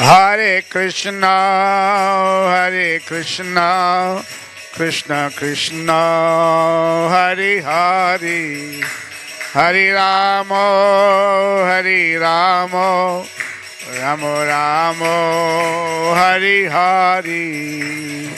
Hare Krishna, Hare Krishna, Krishna Krishna, Hare Hare, Hare Rama, Hare Rama, Rama Rama, Hare Hare.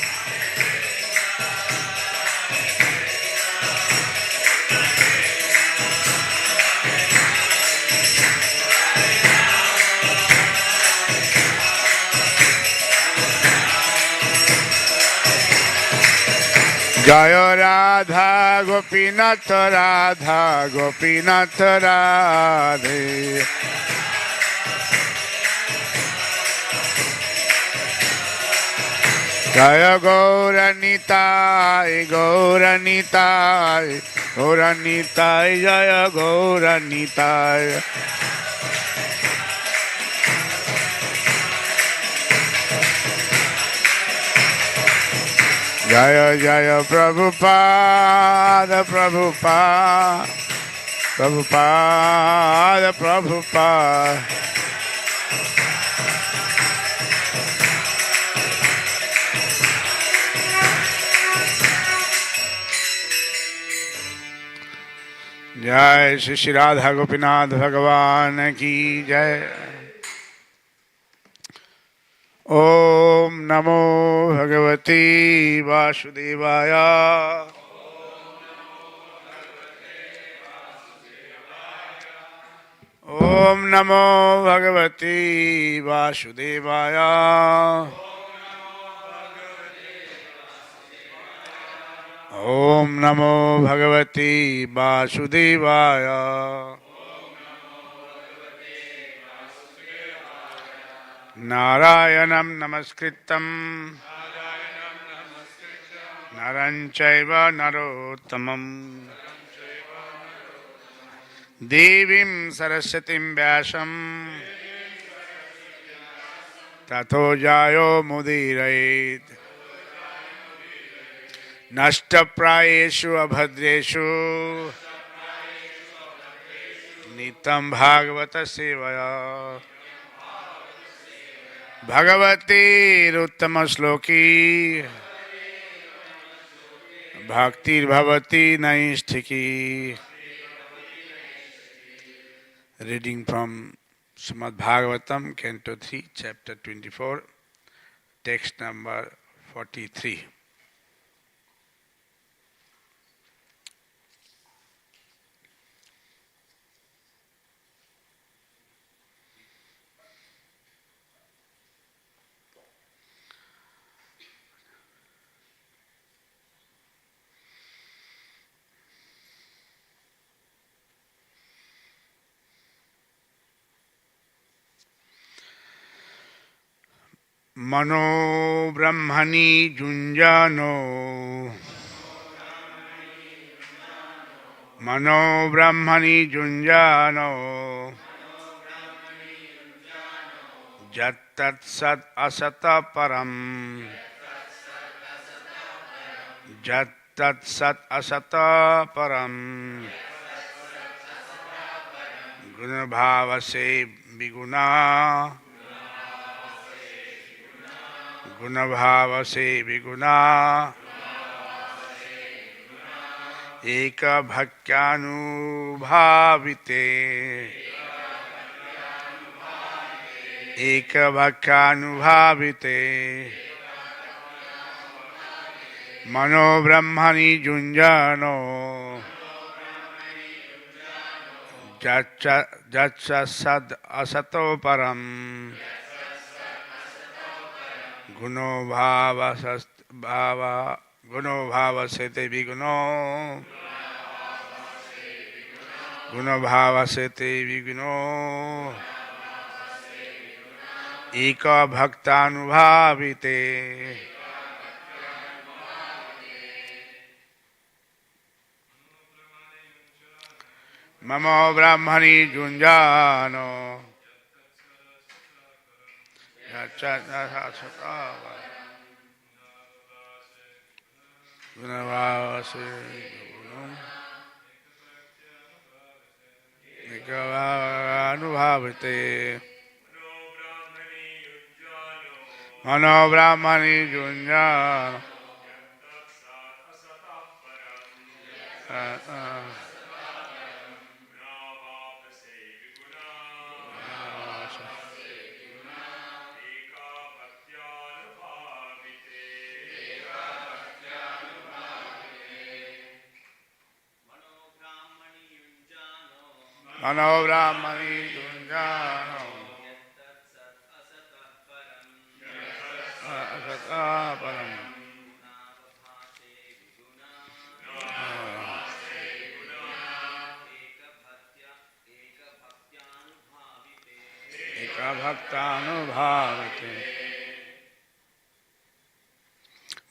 Jaya Radha Gopinath Radha Gopinath Radhe. Jaya Gauranitai Gauranitai Gauranitai Jaya Gauranitai. Jaya Jaya Prabhupada Prabhupada Prabhupada Prabhupada. जय श्री श्री राधा गोपीनाथ भगवान की जय। ओम नमो भगवती वासुदेवाय। ओम नमो भगवती वासुदेवाय। ओम नमो भगवती वासुदेवाय। नारायणं नमस्कृतं नरं चैव नरोत्तमं देवीं सरस्वतीं व्यासं ततो जायो मुदीरयेत्। नष्टप्रायेषु अभद्रेषु नित्यं भागवत सेवया। भगवतीरुत्तम श्लोकी भक्तिर्भवती नैष्ठिकी। Reading from Srimad Bhagavatam, Canto 3, Chapter 24, text number 43. Mano Brahmani Junjano Mano Brahmani Junjano Jattat Sat Asata Param Jattat Sat Asata Param Guna Bhava Se Viguna Guna Bhava Se Viguna Eka Bhaktyanubhavite Eka Bhaktyanubhavite Mano Brahmani Junjano Jatsa Sad Asato Param Guno Bhava Guno Bhava Sete Viguno Guno Bhava Sete Viguno Eka Bhaktanubhavite Mamo Brahmani Junjano Gunavavase Anubhavate Mano Brahmani Junjano. Mano Brahmani Junjano. Asata Param. Eka Bhaktanubhavate.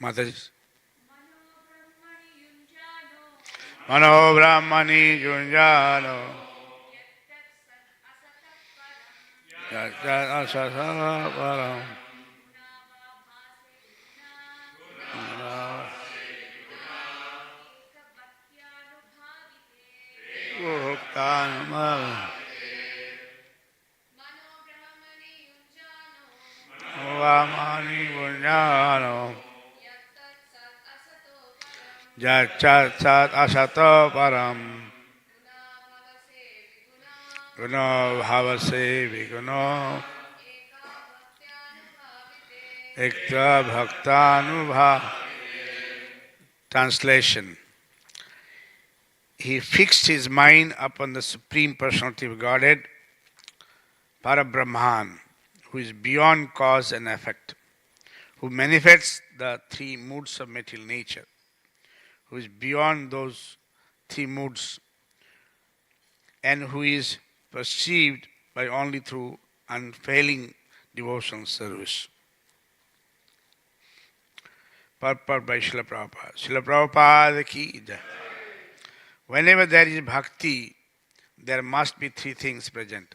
Mataji. Mano Brahmani Junjano. Asata Param. Bhaktanubhavate. Vamani Punyano Jachat Sat Asato Param Guno Bhavase Viguno Ekta Bhaktanubha. Translation. He fixed his mind upon the Supreme Personality of Godhead, Parabrahman, who is beyond cause and effect, who manifests the three moods of material nature, who is beyond those three moods, and who is perceived by only through unfailing devotional service. Purport by Srila Prabhupada. Srila Prabhupada ki jai. Whenever there is bhakti, there must be three things present: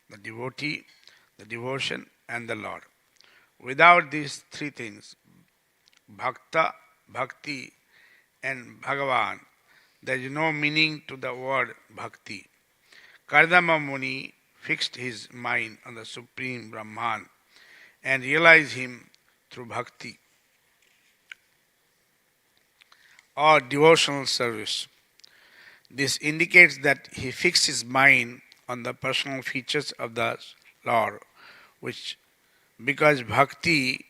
the devotee, the devotion, and the Lord. Without these three things, bhakta, bhakti, and Bhagavan, there is no meaning to the word bhakti. Kardama Muni fixed his mind on the Supreme Brahman and realized him through bhakti or devotional service. This indicates that he fixed his mind on the personal features of the Lord, which, because bhakti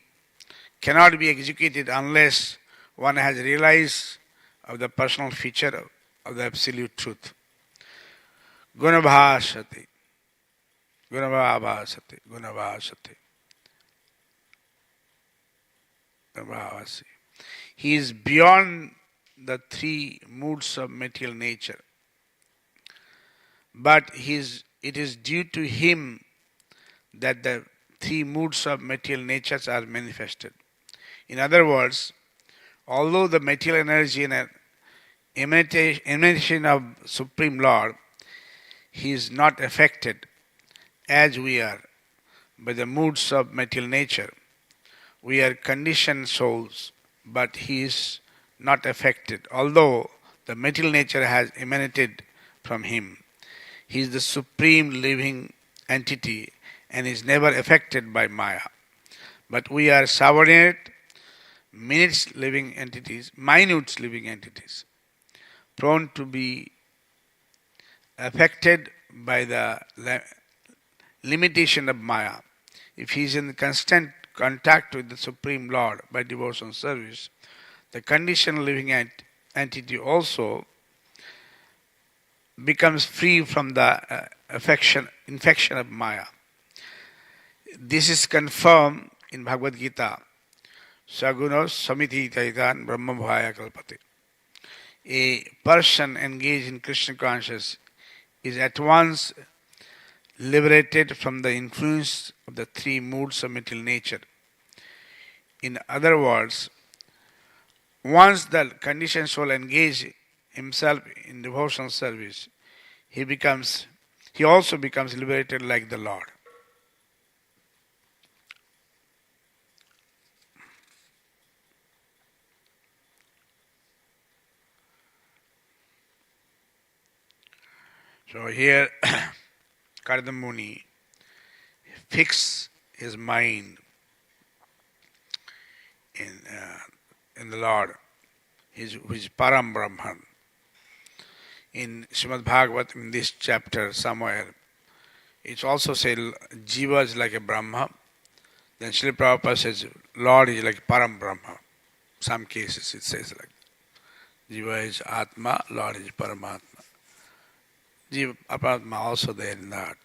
cannot be executed unless one has realized of the personal feature of the absolute truth. Gunabhasati, Gunabhavasati, Gunabhasati, Gunabhavasi. He is beyond the three moods of material nature, but it is due to him that the three moods of material natures are manifested. In other words, although the material energy and emanation of Supreme Lord, he is not affected as we are by the moods of material nature. We are conditioned souls, but he is not affected, although the material nature has emanated from him. He is the supreme living entity and is never affected by Maya. But we are subordinate, minute living entities, prone to be affected by the limitation of Maya. If he is in constant contact with the Supreme Lord by devotional service, the conditioned living entity also becomes free from the infection of Maya. This is confirmed in Bhagavad Gita. Sagunos samiti taitan brahma bhaya kalpate. A person engaged in Krishna consciousness is at once liberated from the influence of the three moods of material nature. In other words, once the conditioned soul engages himself in devotional service, he also becomes liberated like the Lord. So here Kardamuni fixed his mind in the Lord, who is Param Brahman. In Srimad Bhagavat, in this chapter somewhere, it's also said Jiva is like a Brahma. Then Srila Prabhupada says Lord is like Param Brahma. Some cases it says like Jiva is Atma, Lord is Paramatma. Jiva, Paramatma also there in that.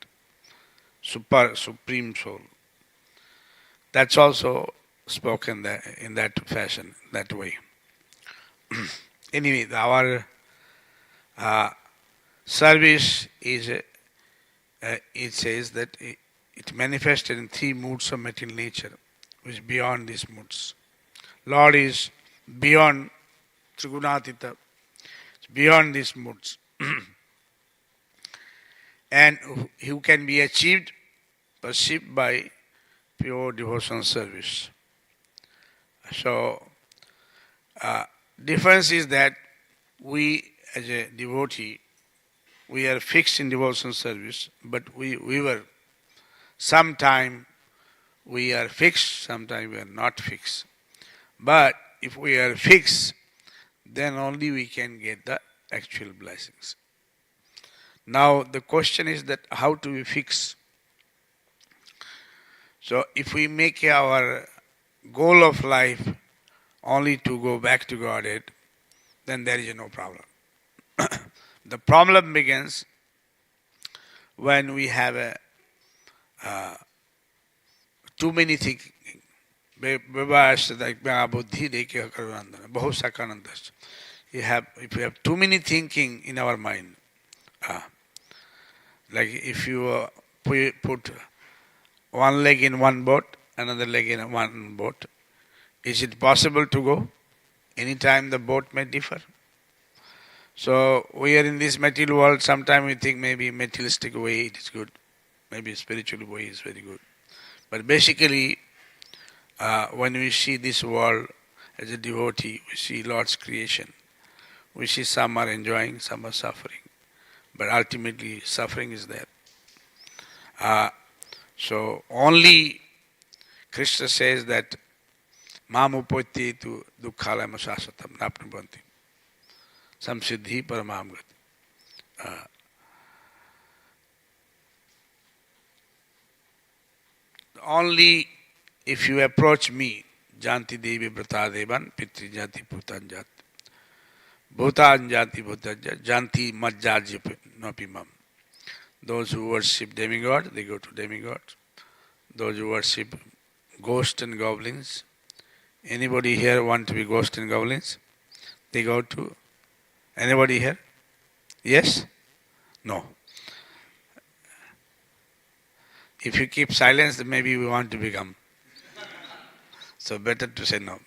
Supreme soul. That's also spoken there in that fashion, that way. Anyway, our service is, it says that it manifested in three moods of material nature, which is beyond these moods. Lord is beyond Trigunatita, it's beyond these moods. And who can be achieved, perceived by pure devotional service. So, difference is that we as a devotee, we are fixed in devotional service, but we were, sometime we are fixed, sometime we are not fixed. But if we are fixed, then only we can get the actual blessings. Now the question is that how do we fix? So if we make our goal of life only to go back to Godhead, then there is no problem. The problem begins when we have too many thinking. If you have too many thinking in our mind, like if you put one leg in one boat, another leg in one boat, is it possible to go? Anytime the boat may differ. So we are in this material world, sometimes we think maybe materialistic way it is good, maybe spiritual way is very good. But basically, when we see this world as a devotee, we see Lord's creation. We see some are enjoying, some are suffering. But ultimately, suffering is there. So only Krishna says that Mam upatti tu dukkhalayam shasatam napnubanti samsiddhi paramam gati. Only if you approach me, janti devi brata devan pitri jati bhutan jati bhutan jati bhutan jati janti majjaji nopi mam. Those who worship demigod, they go to demigods. Those who worship ghosts and goblins, anybody here want to be ghosts and goblins? They go to, anybody here? Yes? No. If you keep silence, then maybe we want to become. So better to say no.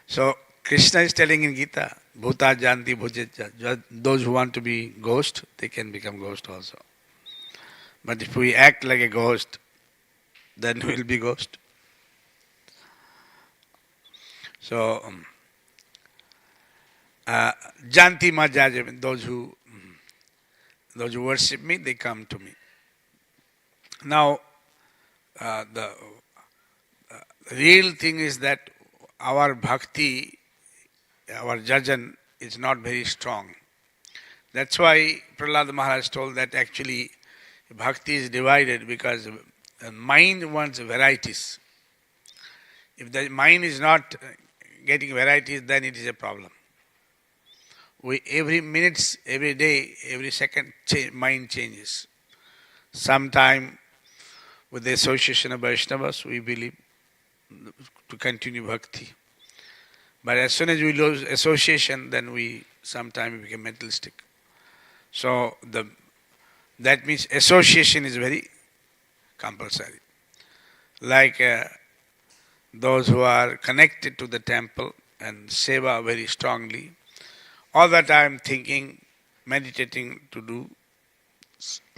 So Krishna is telling in Gita, Bhuta Janti Bhujaja, those who want to be ghost, they can become ghost also. But if we act like a ghost, then we will be ghost. So, Janti Majaja, those who worship me, they come to me. Now, the real thing is that our bhakti, our jajan is not very strong. That's why Prahlad Maharaj told that actually bhakti is divided because the mind wants varieties. If the mind is not getting varieties, then it is a problem. Every minute, every day, every second, mind changes. Sometime with the association of Vaishnavas, we believe to continue bhakti. But as soon as we lose association, then we sometimes become mentalistic. So that means association is very compulsory. Like those who are connected to the temple and seva very strongly, all the time thinking, meditating to do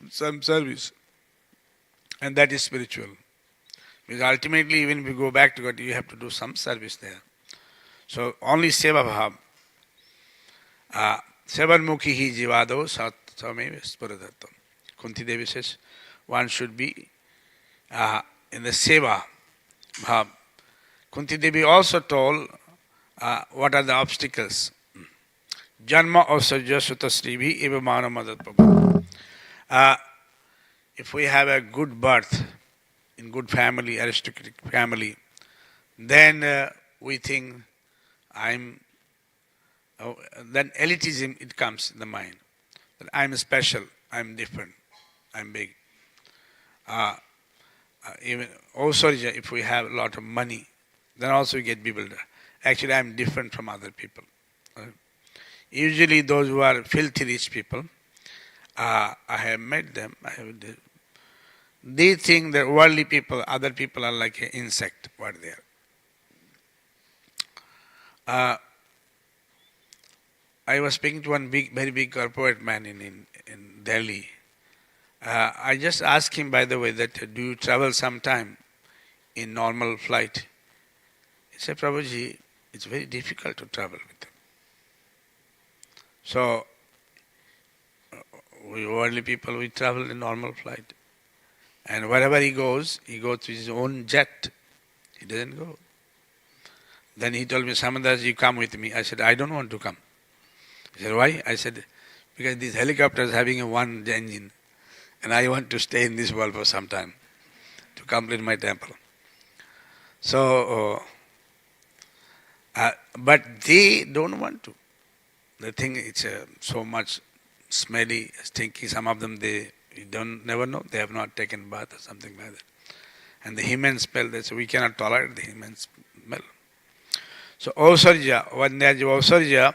some service. And that is spiritual. Because ultimately, even if you go back to God, you have to do some service there. So only seva bhav. Sevanmukhi hi jivado satsame spuradatam. Kunti Devi says, one should be in the seva bhav, Kunti Devi also told what are the obstacles. Janma Osarja Sutta Srivi Eva Mana Madat Prabhu. If we have a good birth in good family, aristocratic family, then we think I'm, then elitism it comes in the mind. That I'm special, I'm different, I'm big. Even also if we have a lot of money, then also we get bewildered. Actually, I'm different from other people. Usually those who are filthy rich people, I have met them, they think that worldly people, other people are like an insect, what they are. I was speaking to one very big corporate man in Delhi. I just asked him, by the way, that do you travel sometime in normal flight? He said, Prabhuji, it's very difficult to travel with them. So, we worldly people, we travel in normal flight. And wherever he goes with his own jet. He doesn't go. Then he told me, Samandas, you come with me. I said, I don't want to come. He said, why? I said, because this helicopter is having a one engine. And I want to stay in this world for some time to complete my temple. So, but they don't want to. They think it's so much smelly, stinky. Some of them you don't never know. They have not taken bath or something like that. And the human smell, they say we cannot tolerate the human smell. So Osarja, when they have Osarja,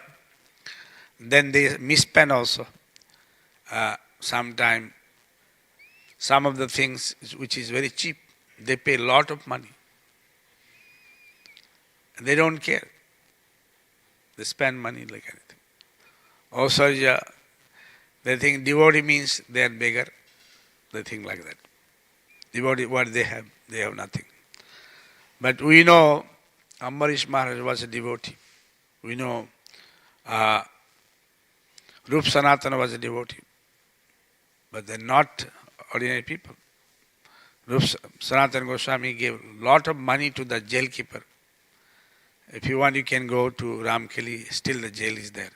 then they misspend also. Sometime, some of the things which is very cheap, they pay a lot of money. And they don't care. They spend money like anything. Osarja, they think devotee means they are beggar. They think like that. Devotee, what they have nothing. But we know Ambarish Maharaj was a devotee. We know Rup Sanatana was a devotee. But they're not ordinary people. Rup Sanatana Goswami gave a lot of money to the jail keeper. If you want, you can go to Ramkeli, still the jail is there.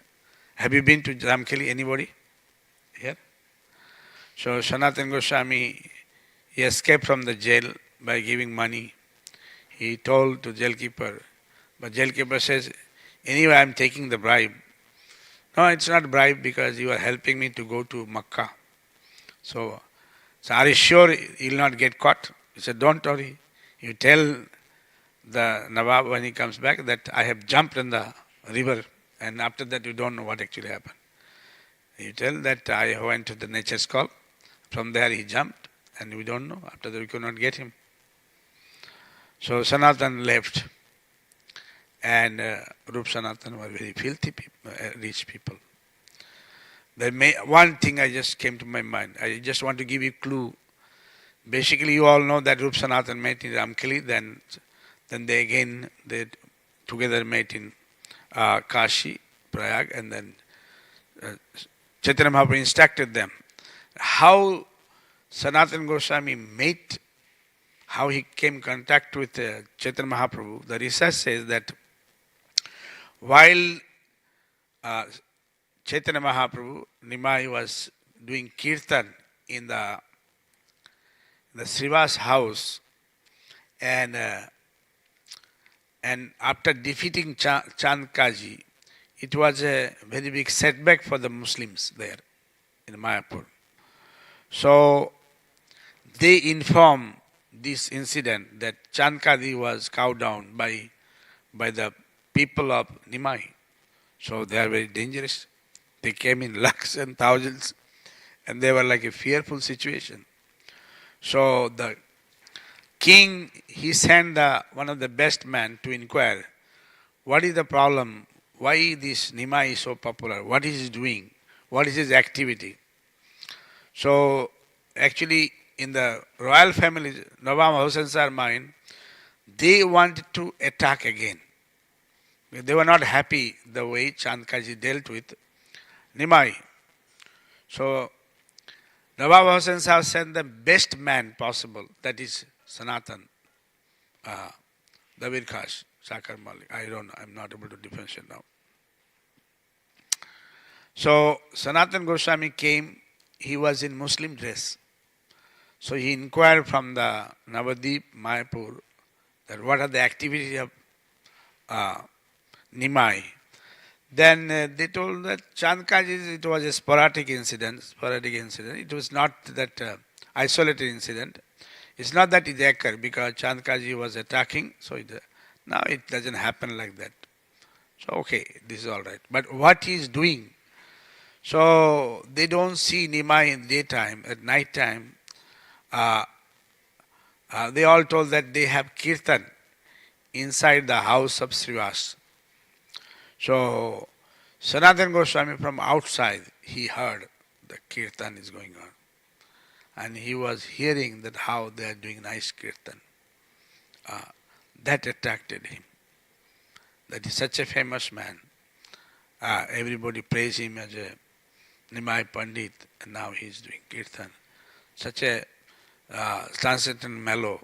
Have you been to Ramkeli, anybody here? So Sanatana Goswami, he escaped from the jail by giving money. He told to jailkeeper, but jailkeeper says, anyway, I am taking the bribe. No, it's not bribe because you are helping me to go to Makkah. So are you sure you will not get caught? He said, don't worry. You tell the Nawab when he comes back that I have jumped in the river, and after that you don't know what actually happened. You tell that I went to the nature's call. From there he jumped, and we don't know. After that we could not get him. So Sanatan left, and Rup Sanatan were very filthy people, rich people. One thing I just came to my mind. I just want to give you a clue. Basically, you all know that Rup Sanatan met in Ramkeli, then they together met in Kashi, Prayag, and then Chaitanya Mahaprabhu instructed them how Sanatana Goswami met, how he came in contact with Chaitanya Mahaprabhu. The research says that while Chaitanya Mahaprabhu, Nimai was doing kirtan in the Srivas house, and after defeating Chandkaji, it was a very big setback for the Muslims there in Mayapur. So they informed this incident that Chandkaji was cowed down by the people of Nimai. So they are very dangerous. They came in lakhs and thousands, and they were like a fearful situation. So the king, he sent one of the best men to inquire, what is the problem? Why this Nimai is so popular? What is he doing? What is his activity? So actually in the royal family, Nawab Hossain mind, they wanted to attack again. They were not happy the way Chandkaji dealt with Nimai. So Nawab Hossain sent the best man possible, that is Sanatan Dabir Khas, Sakar Malik. I don't know. I'm not able to differentiate now. So Sanatan Goswami came. He was in Muslim dress. So he inquired from the Navadip, Mayapur, that what are the activities of uh, Nimai. Then they told that Chandkaji, it was a sporadic incident. It was not that isolated incident. It's not that it occurred because Chandkaji was attacking. So now it doesn't happen like that. So okay, this is all right. But what he is doing, so they don't see Nimai in daytime. At night time, uh, they all told that they have kirtan inside the house of Srivas. So Sanatana Goswami from outside, he heard the kirtan is going on. And he was hearing that how they are doing nice kirtan. That attracted him. That is such a famous man. Everybody praise him as a Nimai Pandit, and now he is doing kirtan. Such a transcendental mellow.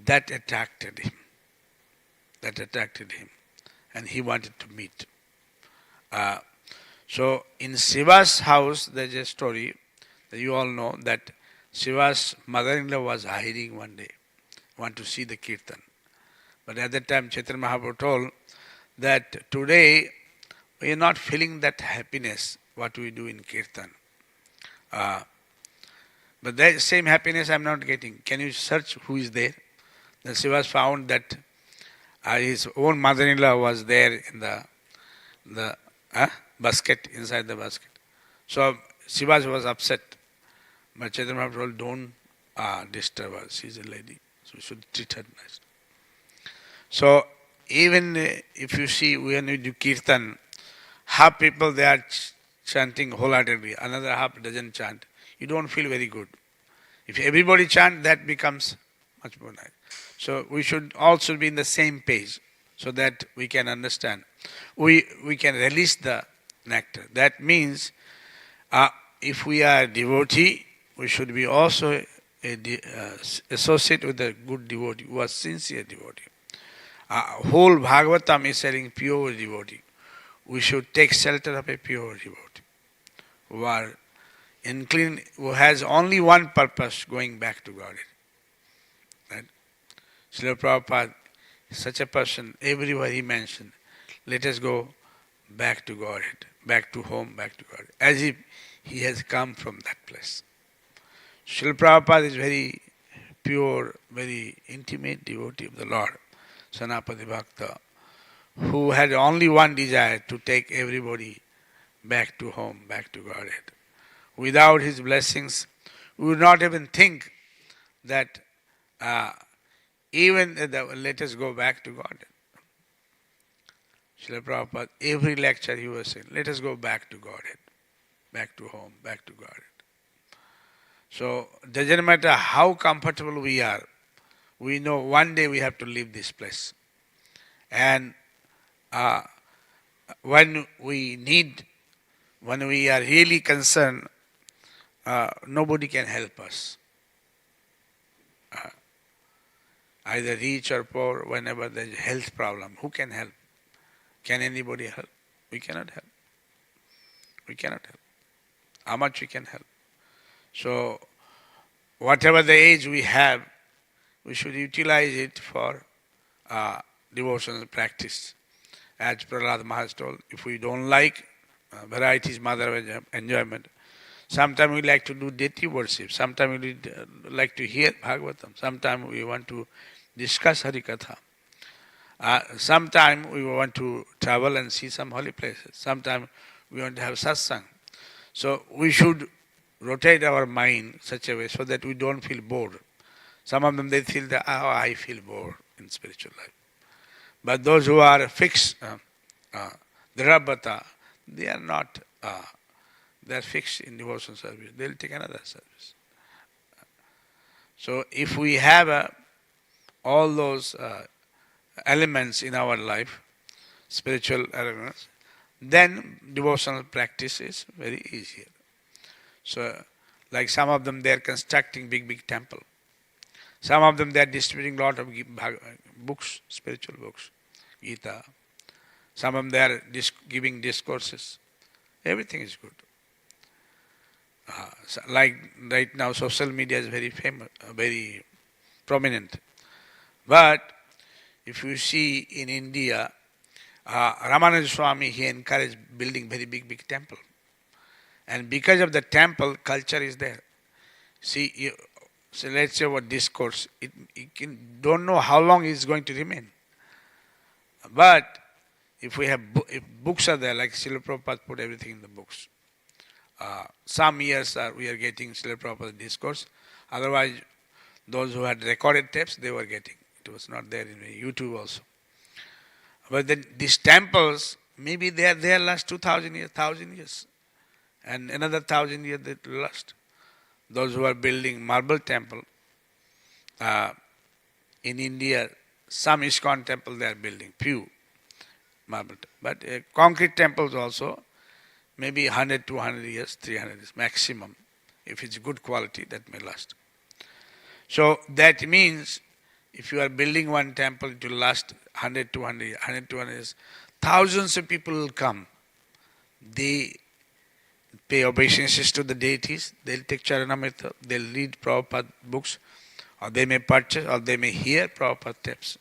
That attracted him. And he wanted to meet. So in Shiva's house, there's a story that you all know that Shiva's mother-in-law was hiding one day, want to see the kirtan. But at that time, Chaitanya Mahaprabhu told that today we are not feeling that happiness, what we do in kirtan. But that same happiness I am not getting. Can you search who is there? Then Shiva found that his own mother-in-law was there in the basket, inside the basket. So Shiva was upset. But Chaitanya Mahaprabhu told, don't disturb her. She's a lady. So we should treat her nicely. So even if you see when we do kirtan, half people they are chanting wholeheartedly, another half doesn't chant. You don't feel very good. If everybody chant, that becomes much more nice. So we should also be in the same page so that we can understand. We can release the nectar. That means if we are devotee, we should be also associate with a good devotee who was sincere devotee. Whole Bhagavatam is saying pure devotee. We should take shelter of a pure devotee who are inclined, who has only one purpose, going back to Godhead. Right? Srila Prabhupada is such a person, everywhere he mentioned, let us go back to Godhead, back to home, back to Godhead, as if he has come from that place. Srila Prabhupada is very pure, very intimate devotee of the Lord, Sanapati Bhakta, who had only one desire, to take everybody back to home, back to Godhead. Without his blessings, we would not even think that let us go back to Godhead. Srila Prabhupada, every lecture he was saying, let us go back to Godhead, back to home, back to Godhead. So, it doesn't matter how comfortable we are, we know one day we have to leave this place. And when we are really concerned, nobody can help us. Either rich or poor, whenever there is a health problem, who can help? Can anybody help? We cannot help. How much we can help? So, whatever the age we have, we should utilize it for devotional practice. As Prahlad Maharaj told, if we don't like varieties, mother of enjoyment, sometimes we like to do deity worship, sometimes we like to hear Bhagavatam, sometimes we want to discuss Harikatha. Sometimes we want to travel and see some holy places. Sometimes we want to have satsang. So we should rotate our mind such a way so that we don't feel bored. Some of them they feel that, I feel bored in spiritual life. But those who are fixed, Dhrabhata, they are not, they are fixed in devotional service. They will take another service. So if we have all those elements in our life, spiritual elements, then devotional practice is very easier. So, like some of them, they are constructing big temple. Some of them they are distributing a lot of books, spiritual books, Gita. Some of them they are giving discourses. Everything is good. Like right now, social media is very famous, very prominent. But if you see in India, Ramananda Swami, he encouraged building very big temple. And because of the temple, culture is there. See, so let's say what discourse, don't know how long it's going to remain. But if we have if books are there, like Srila Prabhupada put everything in the books. Some years we are getting Srila Prabhupada discourse. Otherwise, those who had recorded tapes, they were getting. It was not there in YouTube also. But then these temples, maybe they are there last 2,000 years, 1,000 years. And another 1,000 years they will last. Those who are building marble temple, in India, some ISKCON temple they are building, few marble. But concrete temples also, maybe 100, 200 years, 300 years maximum. If it's good quality, that may last. So that means if you are building one temple, it will last 100, 200, 100, 200 years. Thousands of people will come. They pay obeisances to the deities. They'll take Charanamrita. They'll read Prabhupada books. Or they may purchase, or they may hear Prabhupada tapes.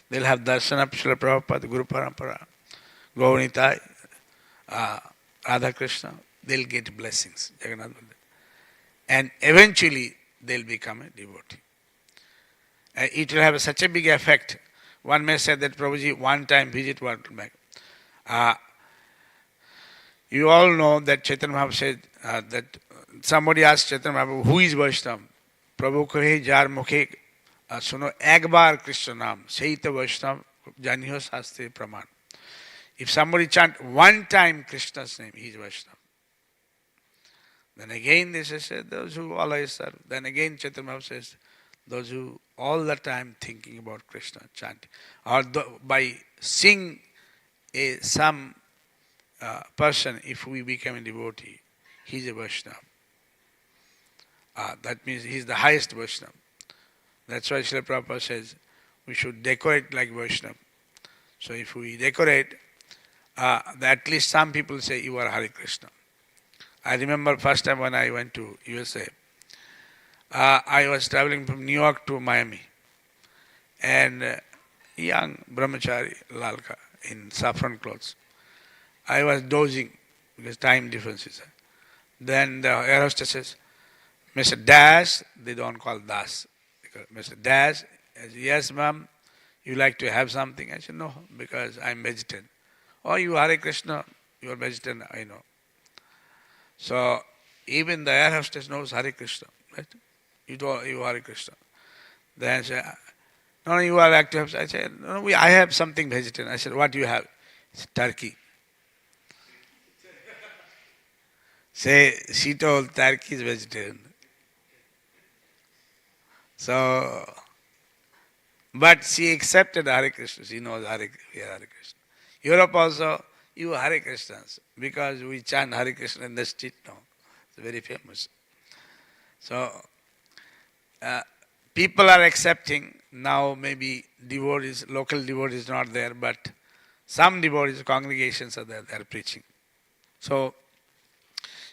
They'll have darshan of Srila Prabhupada, Guru Parampara, Gauranitai, Radha Krishna. They'll get blessings. Jagannath Baladev. And eventually, they'll become a devotee. It will have such a big effect. One may say that Prabhuji one time visit one back. You all know that Chaitanya Mahaprabhu said that somebody asked Chaitanya Mahaprabhu, who is Vaishnava? Prabhu kahe jar mukhe suno ek bar Krishna naam, Saita Vaishnava janiho sastre praman. If somebody chant one time Krishna's name, he is Vaishnava. Then again they say, those who always serve. Then again Chaitanya Mahaprabhu says, those who all the time thinking about Krishna, chanting. Or by seeing some person, if we become a devotee, he is a Vaishnava. That means he is the highest Vaishnava. That's why Srila Prabhupada says, we should decorate like Vaishnava. So if we decorate, at least some people say, you are Hare Krishna. I remember first time when I went to USA, I was traveling from New York to Miami, and young brahmachari lalka in saffron clothes. I was dozing because time difference is there. Then the air hostess says, Mr. Das, they don't call Das. Mr. Das, I said, yes ma'am, you like to have something? I said, no, because I'm vegetarian. Oh, you Hare Krishna, you are vegetarian, I know. So even the air hostess knows Hare Krishna, right? You Hare Krishna. Then I said, no, you are like to have. I said, no, I have something vegetarian. I said, what do you have? He said, turkey. Say, she told turkey is vegetarian. So, but she accepted Hare Krishna. She knows Hare Krishna. Europe also, you Hare Krishnas, because we chant Hare Krishna in the street now. It's very famous. So, people are accepting now. Maybe devotees, local devotees not there, but some devotees, congregations are there, they are preaching. So,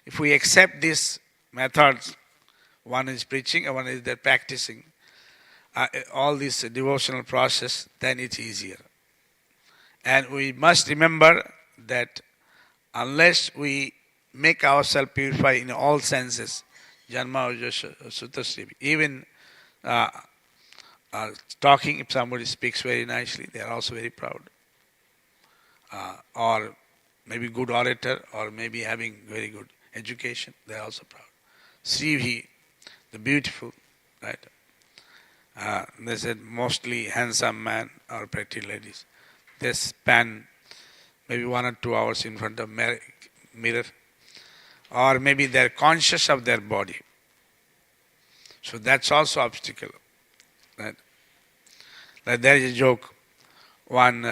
if we accept these methods, one is preaching and one is there practicing, all this devotional process, then it's easier. And we must remember that unless we make ourselves purify in all senses, Janma Sutasri, even talking, if somebody speaks very nicely, they are also very proud. Or maybe good orator, or maybe having very good education, they are also proud. Srivi, the beautiful, right? They said mostly handsome man or pretty ladies. They spend maybe 1 or 2 hours in front of mirror, or maybe they're conscious of their body. So that's also obstacle. Right? Like there is a joke. One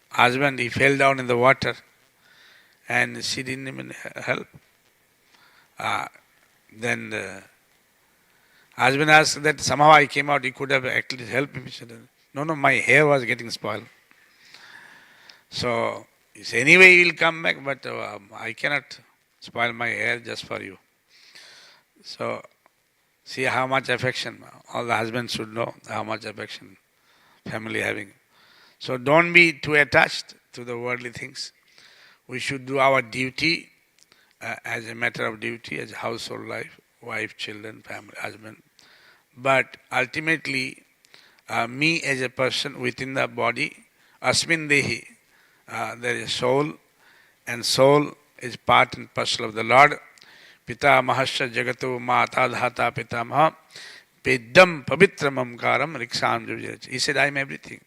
husband, he fell down in the water, and she didn't even help. Then Husband asked that somehow I came out, he could have at least helped me. He said, no, no, my hair was getting spoiled. So, he said, anyway, he will come back, but I cannot spoil my hair just for you. So, see how much affection, all the husbands should know how much affection family having. So, don't be too attached to the worldly things. We should do our duty as a matter of duty, as household life, wife, children, family, husband. But ultimately, me as a person within the body, asmin dehi, there is soul, and soul is part and parcel of the Lord. Pita mahasya jagato mata dhata pitamaha peddam pavitram amkaram riksham jujaj. He said, I am everything.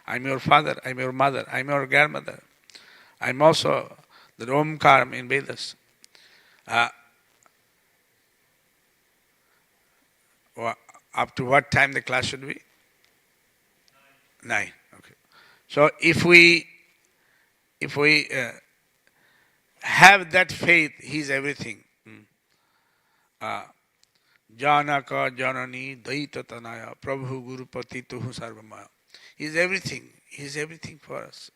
I am your father, I am your mother, I am your grandmother. I am also the Omkaram in Vedas. Up to what time the class should be? 9. Okay. So if we have that faith, He is everything. Janaka Janani Daita Tanaya Prabhu Gurupati Tuhu Sarvamaya. He is everything. He is everything for us.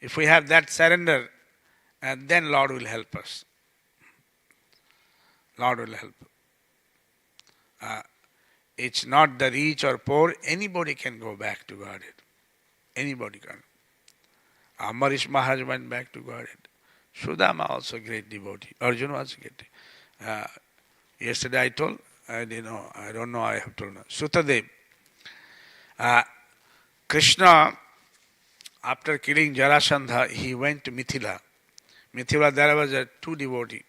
If we have that surrender, and then Lord will help us. Lord will help. It's not the rich or poor. Anybody can go back to Godhead. Anybody can. Amarish Maharaj went back to Godhead. Sudama also a great devotee. Arjuna also great. Yesterday I told, I don't know, I have told. Sutadev. Krishna, after killing Jarasandha, he went to Mithila. Mithila, there was two devotees.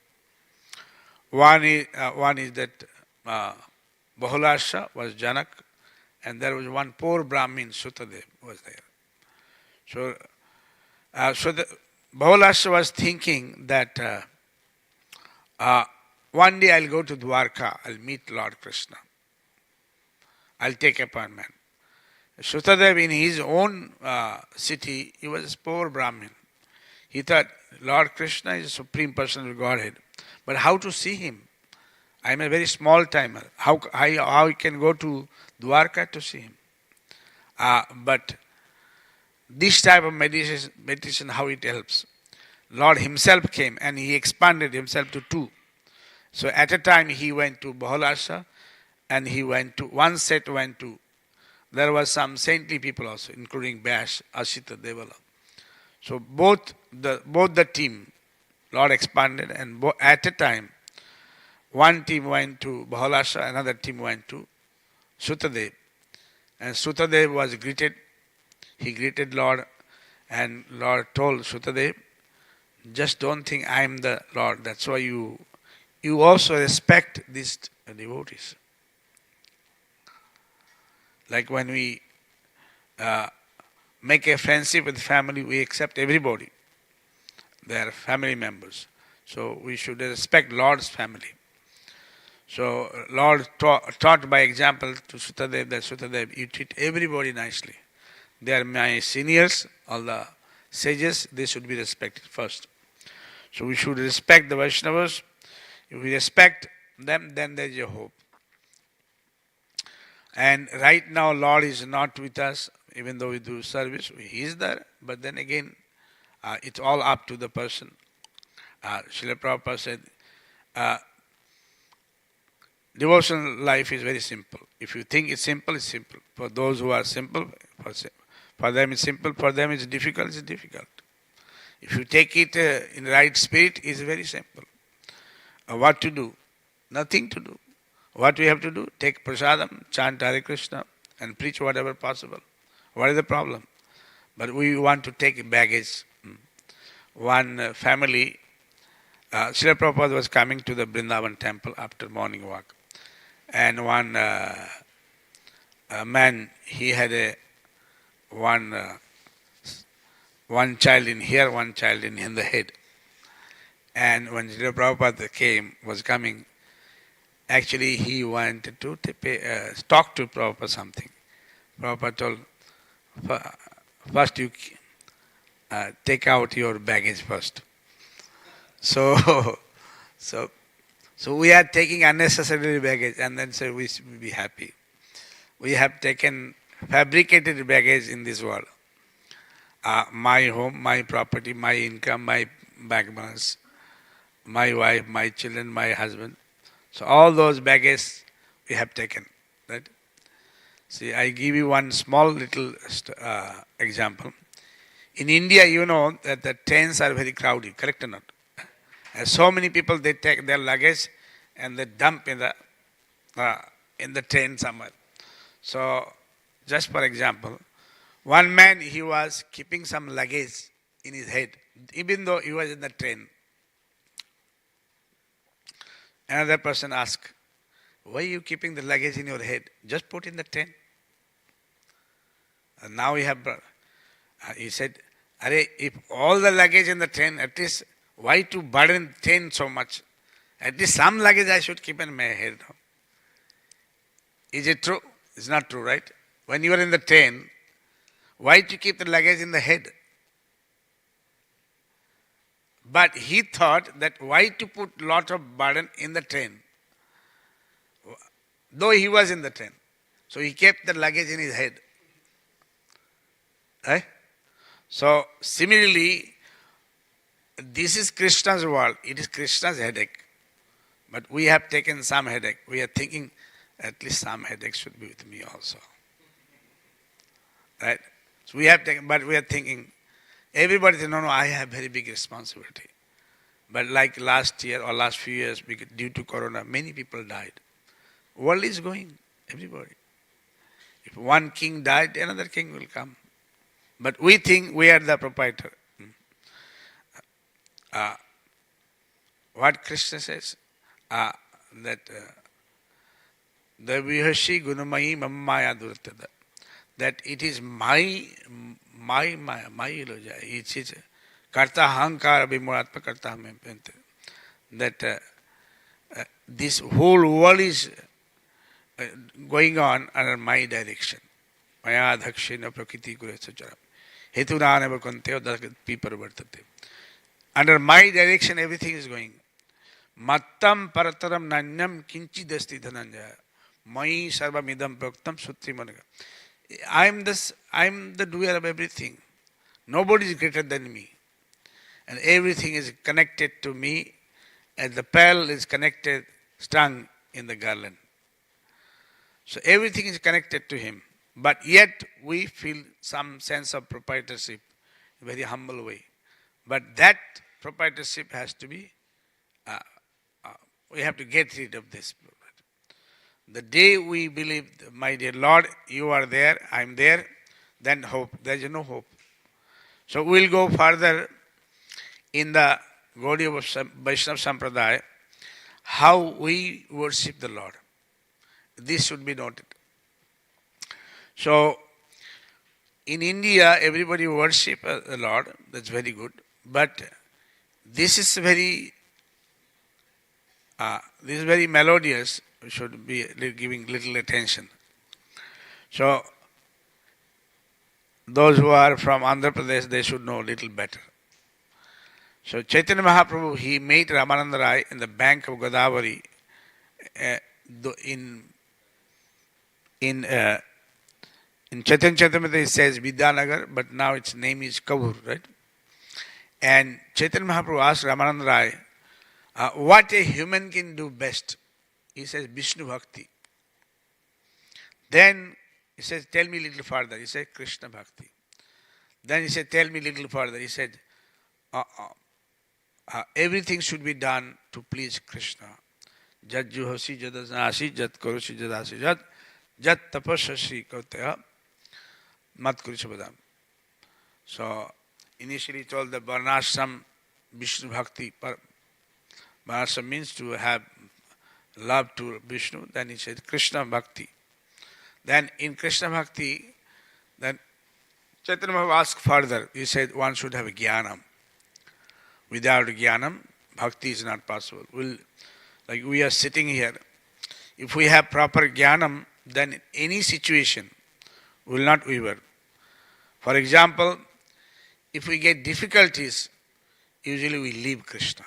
One is that Bahulasha was Janak, and there was one poor Brahmin, Sutadev, was there. So the Bahulasha was thinking that one day I'll go to Dwarka, I'll meet Lord Krishna. I'll take appointment. Sutadev, in his own city, he was a poor Brahmin. He thought Lord Krishna is the Supreme Personal Godhead. But how to see Him? I am a very small timer. How I can go to Dwarka to see Him? But this type of meditation, how it helps. Lord Himself came and He expanded Himself to two. So at a time He went to Bahulasha, and He went to, one set went to, there was some saintly people also, including Bash, Ashita, Devala. So both the team, Lord expanded, and at a time, one team went to Bahulasha, another team went to Sutadev. And Sutadev was greeted. He greeted Lord, and Lord told Sutadev, just don't think I am the Lord. That's why you also respect these devotees. Like when we make a friendship with family, we accept everybody. They are family members. So we should respect Lord's family. So Lord taught by example to Sutadev that Sutadev, you treat everybody nicely. They are my seniors, all the sages, they should be respected first. So we should respect the Vaishnavas. If we respect them, then there is a hope. And right now Lord is not with us, even though we do service, He is there, but then again, it's all up to the person. Srila Prabhupada said, devotional life is very simple. If you think it's simple, it's simple. For those who are simple, for them it's simple, for them it's difficult, it's difficult. If you take it in the right spirit, it's very simple. What to do? Nothing to do. What we have to do? Take prasadam, chant Hare Krishna, and preach whatever possible. What is the problem? But we want to take baggage. One family, Srila Prabhupada was coming to the Vrindavan temple after morning walk. And one man, he had one child in here, one child in the head. And when Srila Prabhupada was coming, actually he wanted to talk to Prabhupada something. Prabhupada told, first you take out your baggage first. So So we are taking unnecessary baggage and then say we should be happy. We have taken fabricated baggage in this world. My home, my property, my income, my bank balance, my wife, my children, my husband. So all those baggage we have taken. Right? See, I give you one small little example. In India, you know that the trains are very crowded, correct or not? And so many people, they take their luggage and they dump in the train somewhere. So, just for example, one man, he was keeping some luggage in his head, even though he was in the train. Another person asked, why are you keeping the luggage in your head? Just put in the train. And now he said, Arey, if all the luggage in the train, at least why to burden train so much? At least some luggage I should keep in my head. Is it true? It's not true, right? When you are in the train, why to keep the luggage in the head? But he thought that why to put lot of burden in the train? Though he was in the train. So he kept the luggage in his head. Right? So similarly, this is Krishna's world. It is Krishna's headache. But we have taken some headache. We are thinking at least some headache should be with me also. Right? So we have taken, but we are thinking, everybody says, no, I have very big responsibility. But like last year or last few years, due to Corona, many people died. World is going, everybody. If one king died, another king will come. But we think we are the proprietor. What Krishna says, that the vihashi gunamayi mammaya durtada, that it is my maya, my iloja. It is karta hankara bimuratma karta mempente. That this whole world is going on under my direction. Maya dhakshena prakriti kure sacharam. Hetunana vakanteo dapi parvartate. Under my direction, everything is going. Mattam parataram nanyam kinchi dasti dhananjaya. Mai sarva midam proktam sutri managa. I am the doer of everything. Nobody is greater than me. And everything is connected to me, and the pearl is connected, strung in the garland. So everything is connected to him. But yet we feel some sense of proprietorship in a very humble way. But that proprietorship has to be, we have to get rid of this. The day we believe, my dear Lord, you are there, I am there, then hope. There is no hope. So we will go further in the Gaudiya Vaishnava Sampradaya, how we worship the Lord. This should be noted. So, in India, everybody worship the Lord. That's very good. But this is very melodious. We should be giving little attention. So, those who are from Andhra Pradesh, they should know a little better. So, Chaitanya Mahaprabhu, he made Ramananda Rai in the bank of Godavari in Chaitanya Charitamrita it says Vidyanagar, but now its name is Kavur, right? And Chaitanya Mahaprabhu asked Ramananda Rai, what a human can do best? He says Vishnu Bhakti. Then he says, tell me a little further. He said Krishna Bhakti. Then he said, tell me a little further. He said, everything should be done to please Krishna. Jat juhasi jadasanasi jat karusi jadasi jat tapasasi kautaya mat kurishabadam. So initially he told the Varnashram Vishnu Bhakti. Varnashram means to have love to Vishnu. Then he said Krishna Bhakti. Then in Krishna Bhakti, then Chaitanya Mahaprabhu asked further. He said one should have a jnanam. Without jnanam, bhakti is not possible. Like we are sitting here, if we have proper jnanam, then in any situation we will not waver. For example, if we get difficulties, usually we leave Krishna.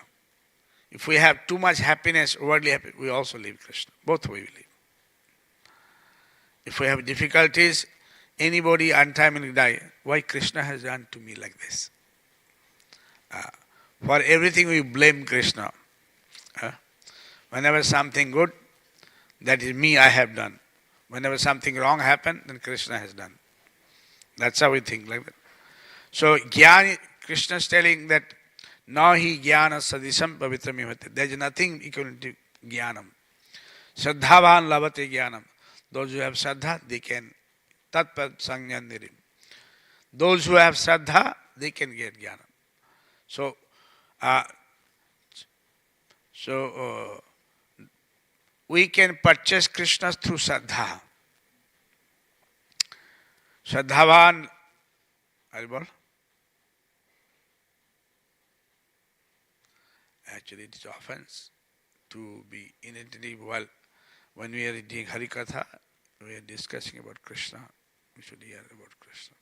If we have too much happiness, worldly happiness, we also leave Krishna. Both we leave. If we have difficulties, anybody untimely die, why Krishna has done to me like this? For everything we blame Krishna. Whenever something good, that is me, I have done. Whenever something wrong happened, then Krishna has done. That's how we think like that. So Krishna is telling that nahi jnana sadisam pavitram ivate. There is nothing equal to jnanam. Shraddhavan lavate jnanam. Those who have shraddha, they can tatpad sangyandirim. Those who have shraddha, they can get jnana. So, we can purchase Krishna through shraddha. Shraddhavan, Haribol. Actually, it is offense to be inattentive while when we are reading Harikatha, we are discussing about Krishna. We should hear about Krishna.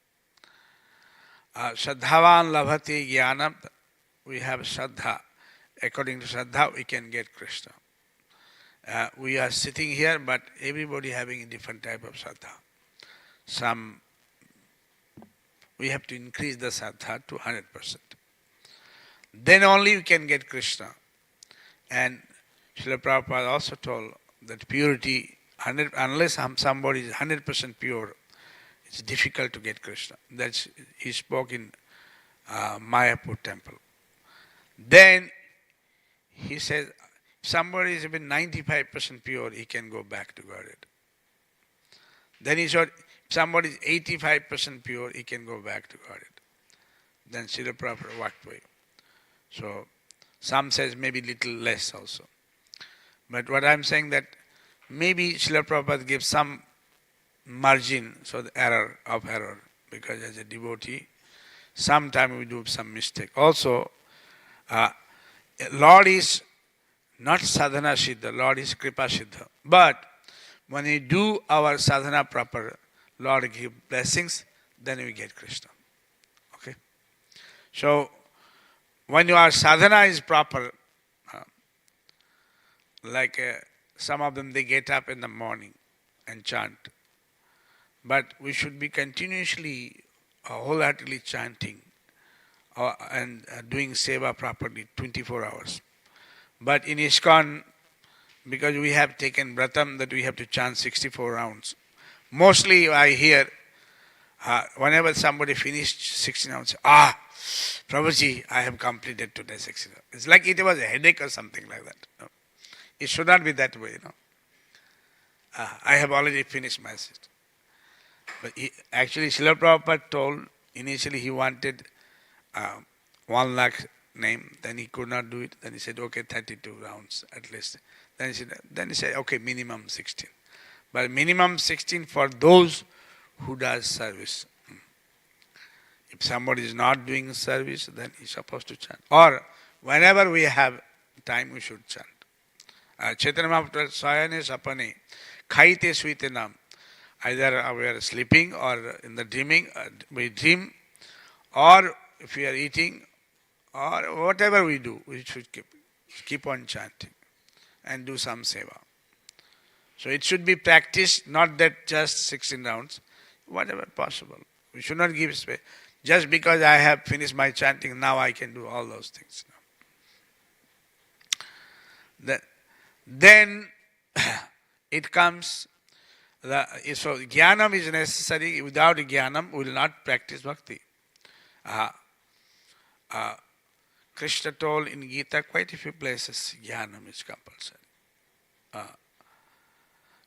Shraddhavan labhati jnanam. We have shraddha. According to shraddha, we can get Krishna. We are sitting here, but everybody having a different type of shraddha. We have to increase the shraddha to 100%. Then only we can get Krishna. And Srila Prabhupada also told that purity, unless somebody is 100% pure, it's difficult to get Krishna. That's he spoke in Mayapur temple. Then he said, if somebody is even 95% pure, he can go back to Godhead. Then he said, if somebody is 85% pure, he can go back to Godhead. Then Srila Prabhupada walked away. So some says maybe little less also. But what I'm saying that maybe Srila Prabhupada gives some margin, so the error, because as a devotee, sometimes we do some mistake. Also, Lord is not sadhana siddha, Lord is kripa siddha. But when we do our sadhana proper, Lord give blessings, then we get Krishna. Okay? So, when your sadhana is proper, like some of them, they get up in the morning and chant. But we should be continuously, wholeheartedly chanting and doing seva properly 24 hours. But in ISKCON, because we have taken vratam that we have to chant 64 rounds. Mostly I hear, whenever somebody finished 16 rounds, Prabhuji, I have completed today 16 rounds. It's like it was a headache or something like that. No? It should not be that way, I have already finished my system. But actually, Srila Prabhupada told, initially he wanted 1 lakh name, then he could not do it. Then he said, okay, 32 rounds at least. Then he said, okay, minimum 16. But minimum 16 for those who does service. If somebody is not doing service, then he's supposed to chant. Or whenever we have time, we should chant. Chaitanya Mahaprabhu Sayane Sapane Khaite Suite Nam. Either we are sleeping or in the dreaming, we dream, or if we are eating, or whatever we do, we should keep on chanting and do some seva. So it should be practiced, not that just 16 rounds, whatever possible. We should not give space. Just because I have finished my chanting, now I can do all those things. Then it comes, so jnanam is necessary. Without jnanam, we will not practice bhakti. Krishna told in Gita quite a few places, jnanam is compulsory.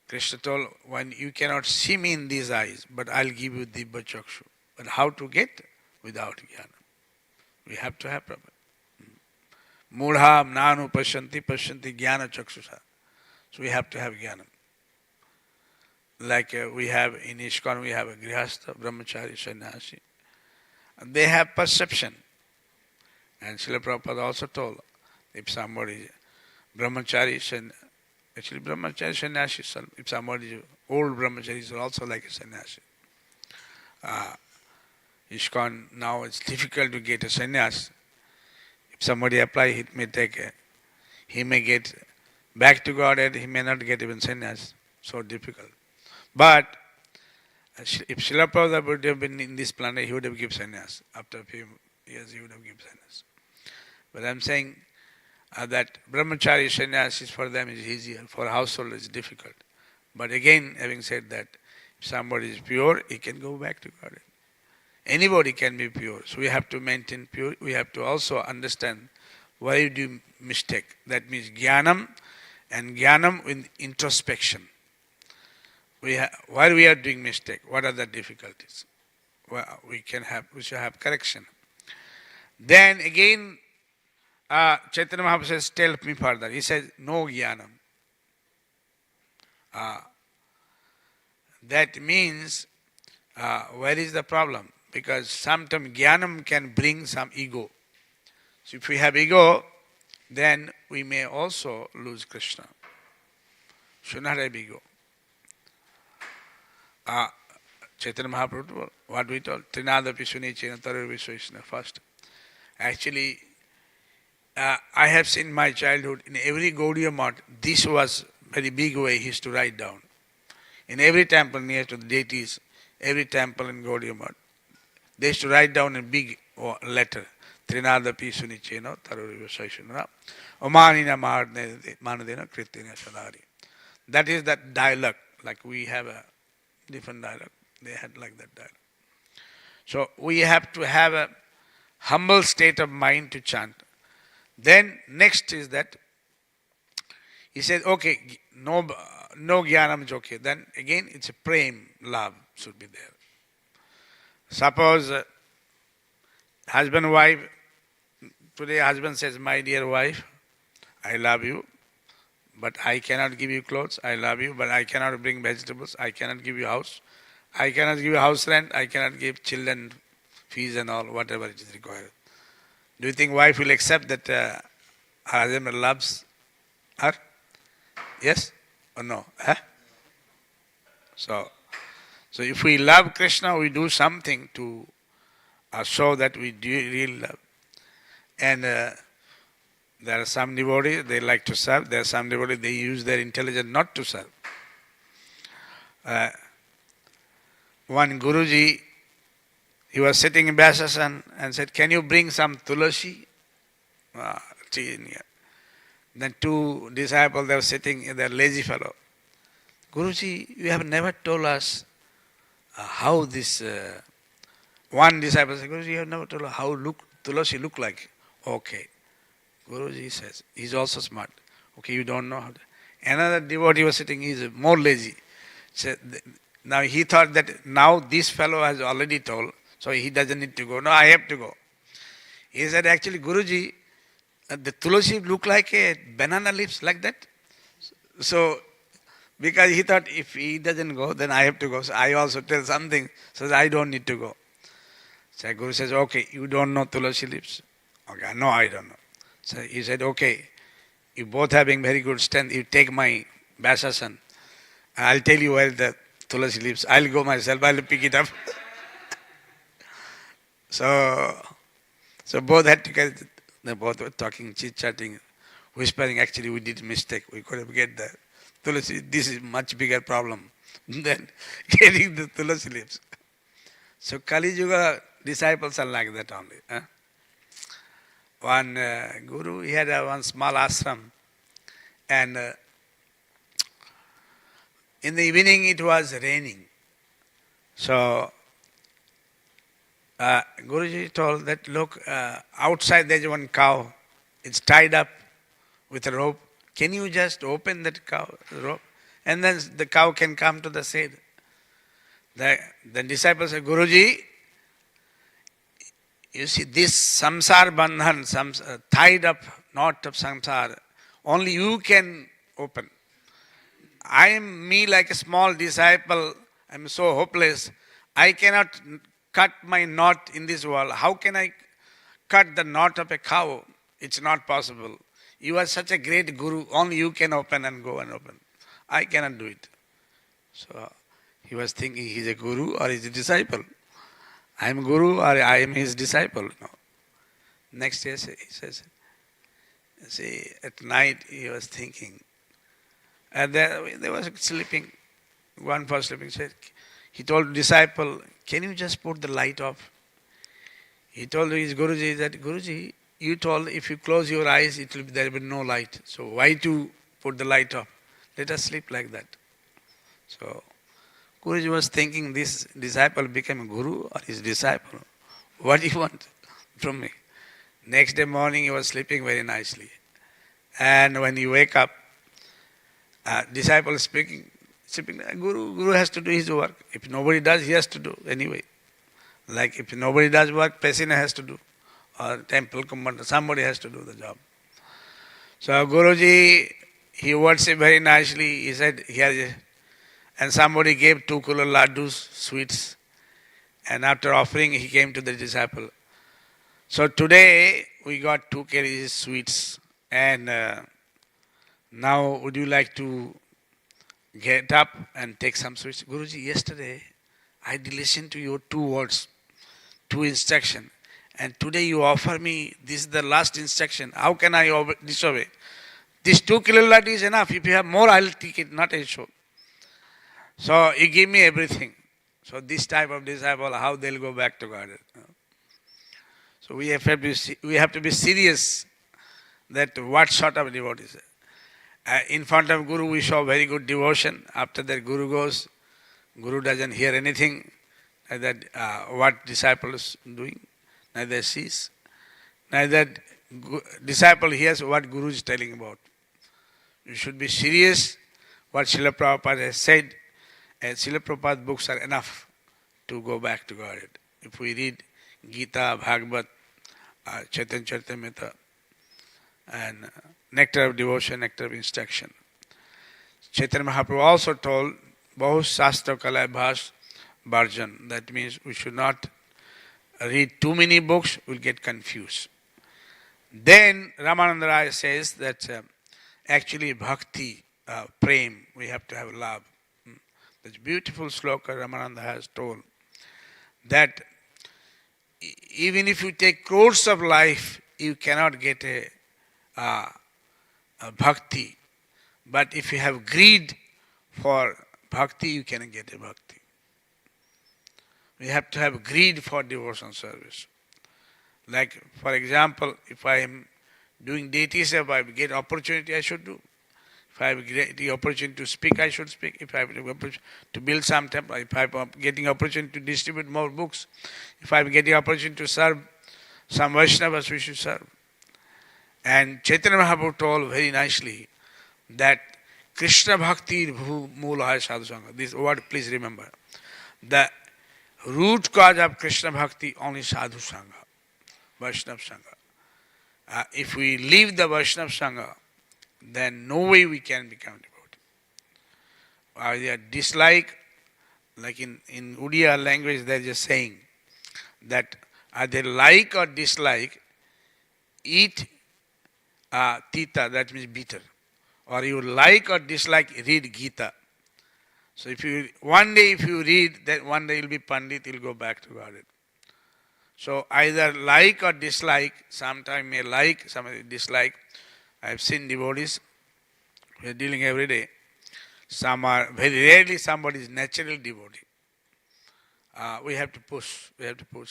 Krishna told, when you cannot see me in these eyes, but I'll give you dibba chakshu. But how to get? Without jnanam. We have to have proper. Mudha nanu pashanti jnana chakshusha. So we have to have jnanam. Like we have in ISKCON, we have a grihastha, brahmachari, sannyasi. And they have perception. And Srila Prabhupada also told, if somebody brahmachari, actually brahmachari, sannyasi, if somebody is old brahmachari is also like a sannyasi. ISKCON now it's difficult to get a sannyas. If somebody apply, it may take he may get back to Godhead, he may not get even sannyas. So difficult. But if Srila Prabhupada would have been in this planet, he would have given sannyas. After a few years, he would have given sannyas. But I'm saying that brahmachari sannyas is for them is easier, for household is difficult. But again, having said that, if somebody is pure, he can go back to Godhead. Anybody can be pure. So we have to maintain pure. We have to also understand why we do mistake. That means jnanam and jnanam with introspection. Why we are doing mistake? What are the difficulties? Well, we should have correction. Then again, Chaitanya Mahaprabhu says, tell me further. He says, no jnanam. That means, where is the problem? Because sometimes jnanam can bring some ego. So if we have ego, then we may also lose Krishna. Should not have ego. Chaitanya Mahaprabhu, what we told, Trinadapi Sunichena Tarar Vishweshna first. Actually, I have seen my childhood, in every Gaudiya Math, this was very big way he used to write down. In every temple near to the deities, every temple in Gaudiya Math, they used to write down a big letter. Trinadapi Sunichena Tarar Vishweshna Omanina Manadena Kritina Sadari. That is that dialogue, like we have a different dialogue. They had like that dialogue. So we have to have a humble state of mind to chant. Then next is that he said, okay, no jnanam is okay. Then again it's a prem, love should be there. Suppose husband wife, today husband says, my dear wife, I love you, but I cannot give you clothes. I love you, but I cannot bring vegetables. I cannot give you house. I cannot give you house rent. I cannot give children fees and all, whatever it is required. Do you think wife will accept that her husband loves her? Yes or no? Huh? So if we love Krishna, we do something to show that we do really love. And there are some devotees, they like to serve. There are some devotees, they use their intelligence not to serve. One Guruji, he was sitting in Vyasasan and said, can you bring some tulasi? Tea in here. Then two disciples, they were sitting, they're lazy fellow. Guruji, you have never told us how this... one disciple said, Guruji, you have never told us how tulasi look like. Okay. Guruji says, he's also smart. Okay, you don't know how to. Another devotee was sitting, he's more lazy. So now he thought that now this fellow has already told, so he doesn't need to go. No, I have to go. He said, actually, Guruji, the tulasi look like a banana leaves like that. So, because he thought if he doesn't go, then I have to go. So I also tell something, so I don't need to go. So Guru says, okay, you don't know tulasi leaves. Okay, no, I don't know. So he said, okay, you both having very good strength, you take my Vyasasan. I'll tell you where the tulasi leaves. I'll go myself, I'll pick it up. So both had to get, they both were talking, chit-chatting, whispering, actually we did a mistake. We could have get the tulasi, this is much bigger problem than getting the tulasi leaves. So Kali Yuga disciples are like that only. Huh? One guru, he had one small ashram, and in the evening it was raining. So Guruji told that, look, outside there's one cow, it's tied up with a rope. Can you just open that rope? And then the cow can come to the shade. The disciple said, Guruji, you see this samsar bandhan, tied up knot of samsara, only you can open. I am me like a small disciple, I am so hopeless. I cannot cut my knot in this world. How can I cut the knot of a cow? It's not possible. You are such a great guru, only you can open and go and open. I cannot do it. So he was thinking he's a guru or he's a disciple. I am guru or I am his disciple. No. Next day he says, See, at night he was thinking. And then they was sleeping. One was sleeping. Said, he told disciple, "Can you just put the light off?" He told his Guruji that, "Guruji, you told if you close your eyes, there will be no light. So why to put the light off? Let us sleep like that." So Guruji was thinking, this disciple became a guru or his disciple. What do you want from me? Next day morning he was sleeping very nicely. And when he wake up, disciple is sleeping, Guru has to do his work. If nobody does, he has to do anyway. Like if nobody does work, Pesina has to do. Or temple commander, somebody has to do the job. So Guruji, he worshipped very nicely. He said, here, and somebody gave 2 kilo laddus, sweets. And after offering, he came to the disciple. So today, we got 2 kgs sweets. And now, would you like to get up and take some sweets? Guruji, yesterday, I listened to your 2 words, 2 instruction. And today you offer me, this is the last instruction. How can I disobey? This 2 kilo laddu is enough. If you have more, I'll take it, not an issue. So you give me everything. So this type of disciple, how they'll go back to God. So we have to be serious that what sort of devotees. In front of Guru we show very good devotion. After that Guru goes, Guru doesn't hear anything. Neither what disciple is doing, neither sees. Neither disciple hears what Guru is telling about. You should be serious what Srila Prabhupada has said. And Srila Prabhupada's books are enough to go back to God. If we read Gita, Bhagavad, Chaitanya Charitamrita, and Nectar of Devotion, Nectar of Instruction. Chaitanya Mahaprabhu also told, Bahu Shastra Kalai Bhas Bharjan. That means we should not read too many books, we'll get confused. Then Ramananda Raya says that actually bhakti, prem, we have to have love. This beautiful sloka Ramananda has told that even if you take crores of life, you cannot get a bhakti. But if you have greed for bhakti, you can get a bhakti. We have to have greed for devotion service. Like, for example, if I am doing deity seva, if I get opportunity, I should do. If I have the opportunity to speak, I should speak. If I have the opportunity to build some temple, if I am getting opportunity to distribute more books, if I am getting opportunity to serve some Vaishnavas, we should serve. And Chaitanya Mahaprabhu told very nicely that Krishna Bhakti Moola hai Sadhu Sangha. This word please remember. The root cause of Krishna Bhakti only Sadhu Sangha, Vaishnava Sangha. If we leave the Vaishnava Sangha, then no way we can become devotee. Either dislike, like in Odia language there is a saying that either like or dislike, eat tita, that means bitter. Or you like or dislike, read Gita. So one day if you read, then one day you'll be Pandit, you'll go back to God. So either like or dislike, sometimes may like, sometimes dislike. I have seen devotees, we are dealing every day. Some are, very rarely somebody is natural devotee. We have to push,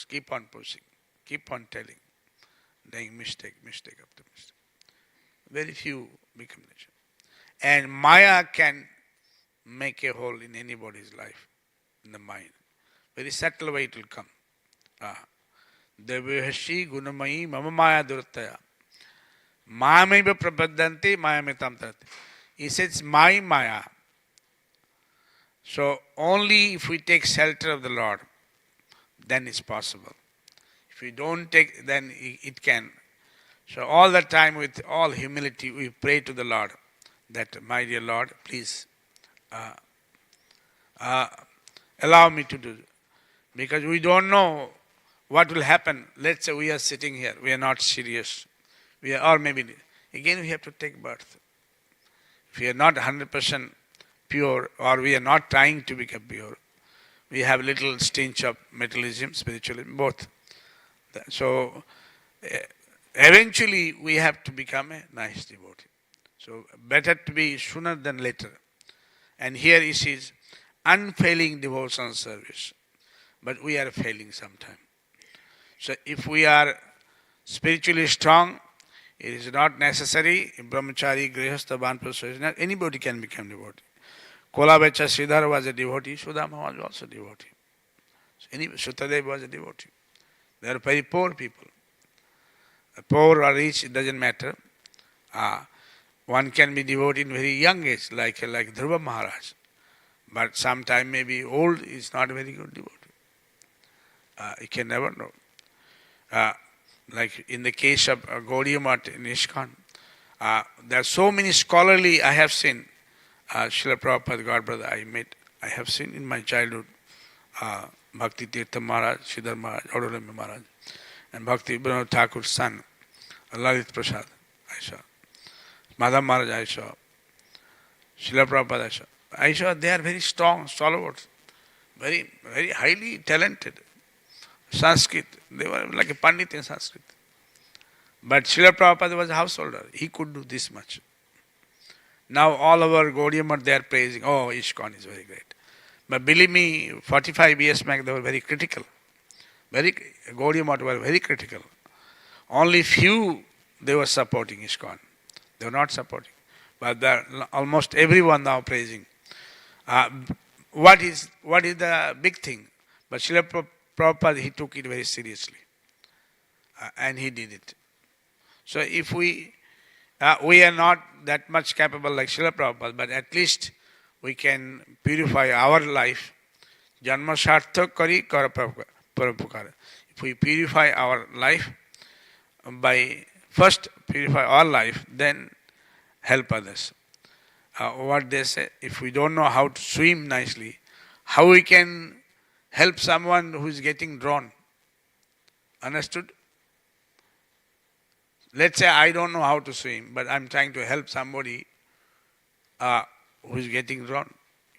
keep on pushing, keep on telling, doing mistake after mistake. Very few become natural. And Maya can make a hole in anybody's life, in the mind. Very subtle way it will come. Devahashi gunamayi mama maya durataya. Mayameva prabhadanti mayamitam tarati. He says my maya. So only if we take shelter of the Lord, then it's possible. If we don't take, then it can. So all the time with all humility we pray to the Lord that, my dear Lord, please allow me to do. Because we don't know what will happen. Let's say we are sitting here, we are not serious. Or maybe, again we have to take birth. If we are not 100% pure, or we are not trying to become pure, we have little stench of materialism, spiritualism, both. So, eventually we have to become a nice devotee. So better to be sooner than later. And here is his unfailing devotional service. But we are failing sometime. So if we are spiritually strong, it is not necessary. Brahmachari, Grihastha, Banprasthasana, anybody can become devotee. Kolabecha Sridhar was a devotee, Sudama was also a devotee. So anyway, Sutadev was a devotee. They are very poor people. Poor or rich, it doesn't matter. One can be devotee in very young age, like Dhruva Maharaj. But sometime maybe old is not a very good devotee. You can never know. Like in the case of Gaudiya Math in ISKCON, there are so many scholarly I have seen. Srila Prabhupada, God brother, I have seen in my childhood, Bhakti Tirtha Maharaj, Sridhar Maharaj, Aurorami Maharaj, and Bhakti Vinod Thakur's son, Lalit Prasad, I saw. Madhav Maharaj, I saw. Srila Prabhupada, I saw. They are very strong, stalwarts, very, very highly talented. Sanskrit, they were like a Pandit in Sanskrit. But Srila Prabhupada was a householder. He could do this much. Now all over Gaudiya Math they are praising, oh, ISKCON is very great. But believe me, 45 years back they were very critical. Gaudiya Math were very critical. Only few they were supporting ISKCON. They were not supporting. But almost everyone now praising. What is the big thing? But Srila Prabhupada, he took it very seriously. And he did it. So if we are not that much capable like Srila Prabhupada, but at least we can purify our life. Janma sarthak kari kara parapukara. If we purify our life, by first purify our life, then help others. What they say, if we don't know how to swim nicely, how we can help someone who is getting drawn? Understood? Let's say I don't know how to swim, but I'm trying to help somebody who is getting drawn.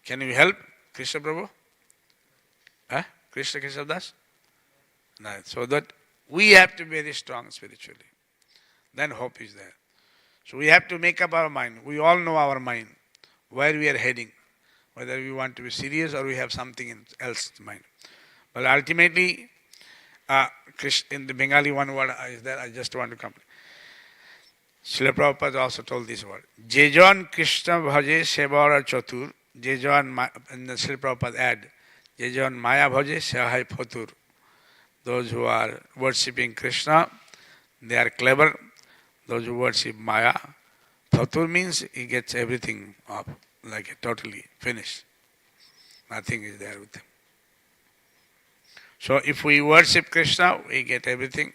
Can you help, Krishna Prabhu? Krishna Keshav Das? No. So that we have to be very strong spiritually. Then hope is there. So we have to make up our mind. We all know our mind, where we are heading, whether we want to be serious or we have something else in mind. But ultimately, in the Bengali one word is there, I just want to complete. Srila Prabhupada also told this word. Jejon Krishna bhaje sevara chatur. Jejon, and Srila Prabhupada add, Jejon maya bhaje sehai phatur. Those who are worshipping Krishna, they are clever. Those who worship Maya, Phatur means he gets everything up, like totally finished. Nothing is there with him. So if we worship Krishna, we get everything.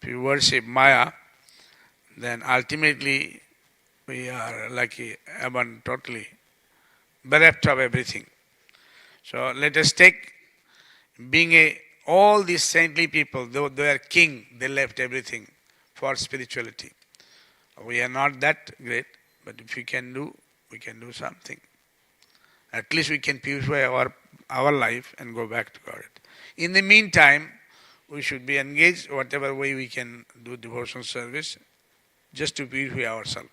If we worship Maya, then ultimately we are like totally bereft of everything. So let us take, being all these saintly people, though they are king, they left everything for spirituality. We are not that great, but if we can do something. At least we can purify our life and go back to God. In the meantime, we should be engaged whatever way we can do devotional service, just to purify ourselves.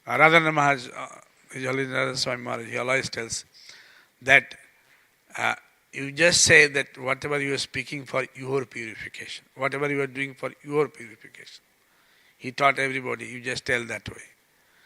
Radhana Maharaj, Radha Swami Maharaj, he always tells that you just say that whatever you are speaking for your purification, whatever you are doing for your purification. He taught everybody, you just tell that way.